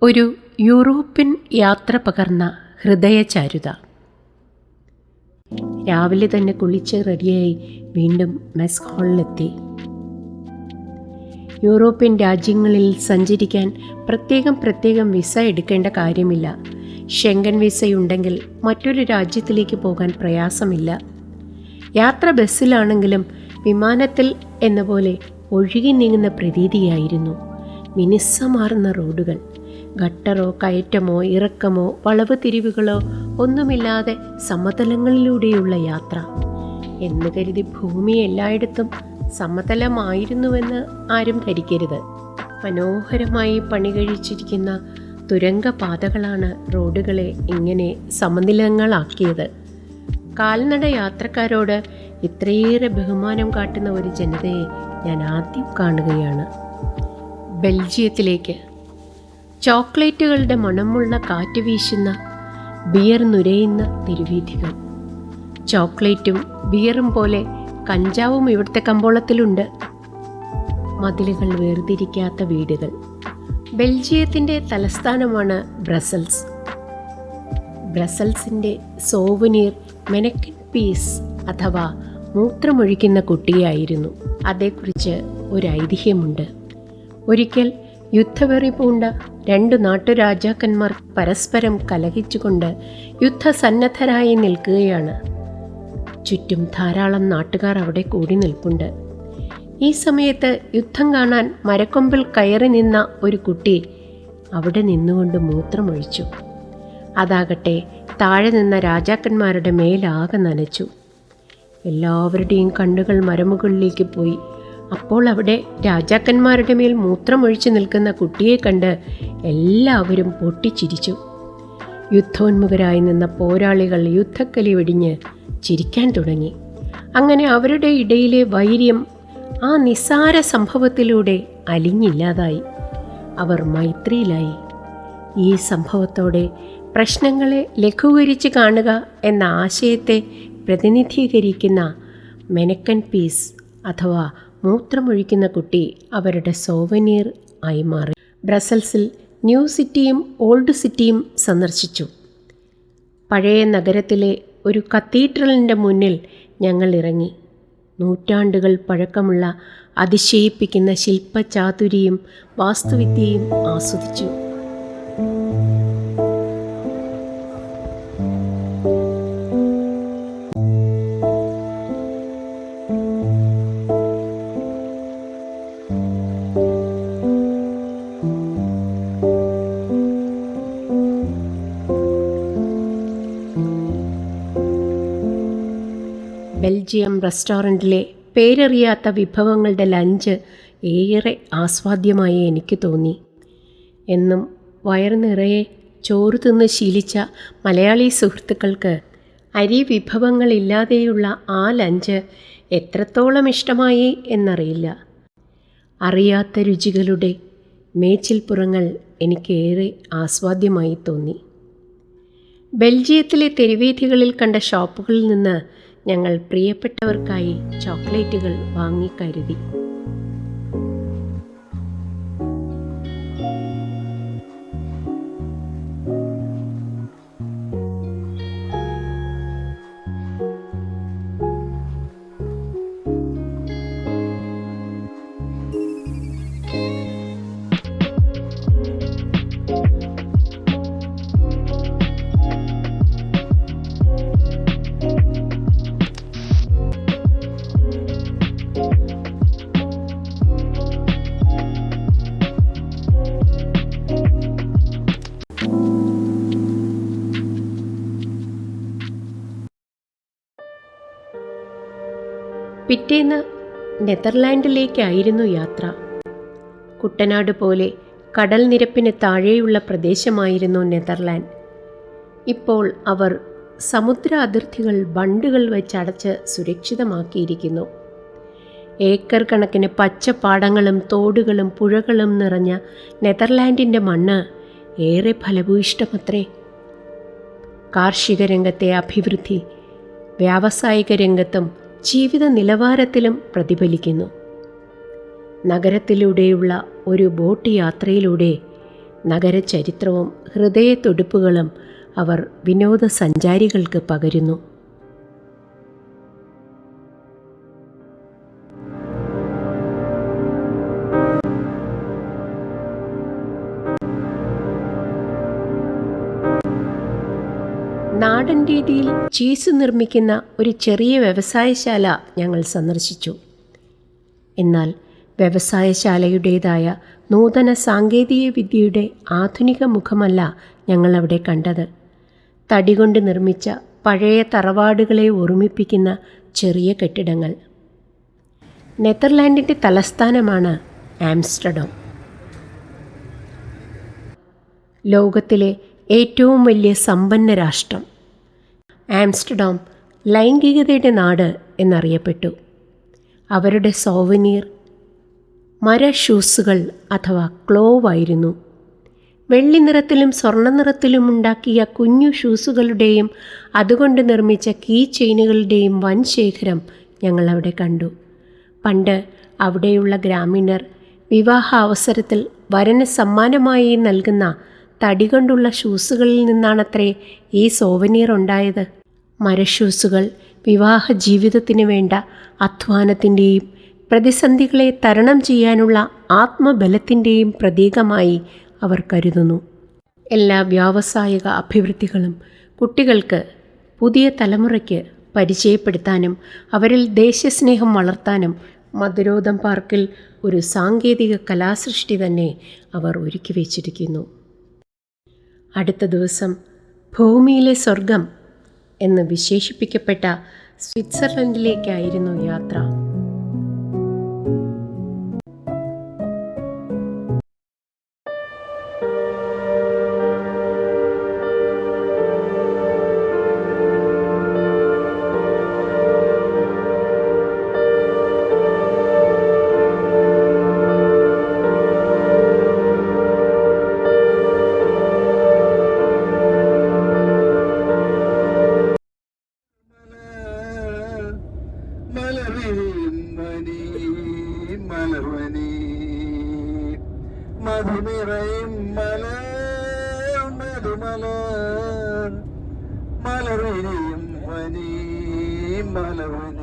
ഒരു യൂറോപ്യൻ യാത്ര പകർന്ന ഹൃദയചാരുത. രാവിലെ തന്നെ കുളിച്ച് റെഡിയായി വീണ്ടും മെസ് ഹാളിലെത്തി. യൂറോപ്യൻ രാജ്യങ്ങളിൽ സഞ്ചരിക്കാൻ പ്രത്യേകം വിസ എടുക്കേണ്ട കാര്യമില്ല. ഷെങ്കൻ വിസയുണ്ടെങ്കിൽ മറ്റൊരു രാജ്യത്തിലേക്ക് പോകാൻ പ്രയാസമില്ല. യാത്ര ബസ്സിലാണെങ്കിലും വിമാനത്തിൽ എന്ന പോലെ ഒഴുകി നീങ്ങുന്ന പ്രതീതിയായിരുന്നു. മിനുസമാർന്ന റോഡുകൾ, ഘട്ടറോ കയറ്റമോ ഇറക്കമോ വളവ് തിരിവുകളോ ഒന്നുമില്ലാതെ സമതലങ്ങളിലൂടെയുള്ള യാത്ര. എന്ന് കരുതി ഭൂമി എല്ലായിടത്തും സമതലമായിരുന്നുവെന്ന് ആരും ധരിക്കരുത്. മനോഹരമായി പണി കഴിച്ചിരിക്കുന്ന തുരങ്കപാതകളാണ് റോഡുകളെ ഇങ്ങനെ സമനിലങ്ങളാക്കിയത്. കാൽനട യാത്രക്കാരോട് ഇത്രയേറെ ബഹുമാനം കാട്ടുന്ന ഒരു ജനതയെ ഞാൻ ആദ്യം കാണുകയാണ്. ബെൽജിയത്തിലേക്ക്. ചോക്ലേറ്റുകളുടെ മണമുള്ള കാറ്റ് വീശുന്ന, ബിയർ നുരയുന്ന തെരുവീഥികൾ. ചോക്ലേറ്റും ബിയറും പോലെ കഞ്ചാവും ഇവിടുത്തെ കമ്പോളത്തിലുണ്ട്. മതിലുകൾ വേർതിരിക്കാത്ത വീടുകൾ. ബെൽജിയത്തിൻ്റെ തലസ്ഥാനമാണ് ബ്രസൽസ്. ബ്രസൽസിൻ്റെ സോവനീർ മെനക്കൻ പീസ് അഥവാ മൂത്രമൊഴിക്കുന്ന കുട്ടിയായിരുന്നു. അതേക്കുറിച്ച് ഒരു ഐതിഹ്യമുണ്ട്. ഒരിക്കൽ യുദ്ധവെറി പൂണ്ട 2 നാട്ടുരാജാക്കന്മാർ പരസ്പരം കലഹിച്ചുകൊണ്ട് യുദ്ധസന്നദ്ധരായി നിൽക്കുകയാണ്. ചുറ്റും ധാരാളം നാട്ടുകാർ അവിടെ കൂടി നിൽപ്പുണ്ട്. ഈ സമയത്ത് യുദ്ധം കാണാൻ മരക്കൊമ്പിൽ കയറി നിന്ന ഒരു കുട്ടി അവിടെ നിന്നുകൊണ്ട് മൂത്രമൊഴിച്ചു. അതാകട്ടെ താഴെ നിന്ന രാജാക്കന്മാരുടെ മേലാകെ നനച്ചു. എല്ലാവരുടെയും കണ്ണുകൾ മരമുകളിലേക്ക് പോയി. അപ്പോൾ അവിടെ രാജാക്കന്മാരുടെ മേൽ മൂത്രമൊഴിച്ചു നിൽക്കുന്ന കുട്ടിയെ കണ്ട് എല്ലാവരും പൊട്ടിച്ചിരിച്ചു. യുദ്ധോന്മുഖരായി നിന്ന പോരാളികൾ യുദ്ധക്കലി വെടിഞ്ഞ് ചിരിക്കാൻ തുടങ്ങി. അങ്ങനെ അവരുടെ ഇടയിലെ വൈര്യം ആ നിസ്സാര സംഭവത്തിലൂടെ അലിഞ്ഞില്ലാതായി. അവർ മൈത്രിയിലായി. ഈ സംഭവത്തോടെ പ്രശ്നങ്ങളെ ലഘൂകരിച്ച് കാണുക എന്ന ആശയത്തെ പ്രതിനിധീകരിക്കുന്ന മെനക്കൻ പീസ് അഥവാ മൂത്രമൊഴിക്കുന്ന കുട്ടി അവരുടെ സോവനീർ ആയി മാറി. ബ്രസൽസിൽ ന്യൂ സിറ്റിയും ഓൾഡ് സിറ്റിയും സന്ദർശിച്ചു. പഴയ നഗരത്തിലെ ഒരു കത്തീഡ്രലിൻ്റെ മുന്നിൽ ഞങ്ങൾ ഇറങ്ങി. നൂറ്റാണ്ടുകൾ പഴക്കമുള്ള അതിശയിപ്പിക്കുന്ന ശില്പചാതുരിയും വാസ്തുവിദ്യയും ആസ്വദിച്ചു. ബെൽജിയം റെസ്റ്റോറൻറ്റിലെ പേരറിയാത്ത വിഭവങ്ങളുടെ ലഞ്ച് ഏറെ ആസ്വാദ്യമായി എനിക്ക് തോന്നി. എന്നും വയറ് നിറയെ ചോറ് തിന്ന് ശീലിച്ച മലയാളി സുഹൃത്തുക്കൾക്ക് അരി വിഭവങ്ങളില്ലാതെയുള്ള ആ ലഞ്ച് എത്രത്തോളം ഇഷ്ടമായി എന്നറിയില്ല. അറിയാത്ത രുചികളുടെ മേച്ചിൽപ്പുറങ്ങൾ എനിക്കേറെ ആസ്വാദ്യമായി തോന്നി. ബെൽജിയത്തിലെ തെരുവീഥികളിൽ കണ്ട ഷോപ്പുകളിൽ നിന്ന് ഞങ്ങൾ പ്രിയപ്പെട്ടവർക്കായി ചോക്ലേറ്റുകൾ വാങ്ങിക്കരുതി. പിറ്റേന്ന് നെതർലാൻഡിലേക്കായിരുന്നു യാത്ര. കുട്ടനാട് പോലെ കടൽ നിരപ്പിന് താഴെയുള്ള പ്രദേശമായിരുന്നു നെതർലാൻഡ്. ഇപ്പോൾ അവർ സമുദ്ര അതിർത്തികൾ ബണ്ടുകൾ വെച്ചടച്ച് സുരക്ഷിതമാക്കിയിരിക്കുന്നു. ഏക്കർ കണക്കിന് പച്ചപ്പാടങ്ങളും തോടുകളും പുഴകളും നിറഞ്ഞ നെതർലാൻഡിൻ്റെ മണ്ണ് ഏറെ ഫലഭൂയിഷ്ടമത്രേ. കാർഷിക രംഗത്തെ അഭിവൃദ്ധി വ്യാവസായിക രംഗത്തും ജീവിത നിലവാരത്തിലും പ്രതിഫലിക്കുന്നു. നഗരത്തിലൂടെയുള്ള ഒരു ബോട്ട് യാത്രയിലൂടെ നഗരചരിത്രവും ഹൃദയത്തുടിപ്പുകളും അവർ വിനോദസഞ്ചാരികൾക്ക് പകരുന്നു. നാടൻ രീതിയിൽ ചീസ് നിർമ്മിക്കുന്ന ഒരു ചെറിയ വ്യവസായശാല ഞങ്ങൾ സന്ദർശിച്ചു. എന്നാൽ വ്യവസായശാലയുടേതായ നൂതന സാങ്കേതിക വിദ്യയുടെ ആധുനിക മുഖമല്ല ഞങ്ങളവിടെ കണ്ടത്. തടി കൊണ്ട് നിർമ്മിച്ച പഴയ തറവാടുകളെ ഓർമ്മിപ്പിക്കുന്ന ചെറിയ കെട്ടിടങ്ങൾ. നെതർലാൻഡിൻ്റെ തലസ്ഥാനമാണ് ആംസ്റ്റർഡാം. ലോകത്തിലെ ഏറ്റവും വലിയ സമ്പന്ന രാഷ്ട്രം. ആംസ്റ്റർഡാം ലൈംഗികതയുടെ നാട് എന്നറിയപ്പെട്ടു. അവരുടെ സോവനീർ മര ഷൂസുകൾ അഥവാ ക്ലോവായിരുന്നു. വെള്ളി നിറത്തിലും സ്വർണ്ണ നിറത്തിലും ഉണ്ടാക്കിയ കുഞ്ഞു ഷൂസുകളുടെയും അതുകൊണ്ട് നിർമ്മിച്ച കീ ചെയിനുകളുടെയും വൻ ശേഖരം ഞങ്ങളവിടെ കണ്ടു. പണ്ട് അവിടെയുള്ള ഗ്രാമീണർ വിവാഹ അവസരത്തിൽ വരന് സമ്മാനമായി നൽകുന്ന തടി കൊണ്ടുള്ള ഷൂസുകളിൽ നിന്നാണത്രേ ഈ സോവനീർ ഉണ്ടായത്. മരഷൂസുകൾ വിവാഹ ജീവിതത്തിന് വേണ്ട അധ്വാനത്തിൻ്റെയും പ്രതിസന്ധികളെ തരണം ചെയ്യാനുള്ള ആത്മബലത്തിൻ്റെയും പ്രതീകമായി അവർ കരുതുന്നു. എല്ലാ വ്യാവസായിക അഭിവൃദ്ധികളും കുട്ടികൾക്ക്, പുതിയ തലമുറയ്ക്ക് പരിചയപ്പെടുത്താനും അവരിൽ ദേശസ്നേഹം വളർത്താനും മധുരോദം പാർക്കിൽ ഒരു സാങ്കേതിക കലാസൃഷ്ടി തന്നെ അവർ ഒരുക്കി വച്ചിരിക്കുന്നു. അടുത്ത ദിവസം ഭൂമിയിലെ സ്വർഗം എന്ന് വിശേഷിപ്പിക്കപ്പെട്ട സ്വിറ്റ്സർലൻഡിലേക്കായിരുന്നു യാത്ര. മധുനിറയും മലർ മലർ വിരിയും മലവനി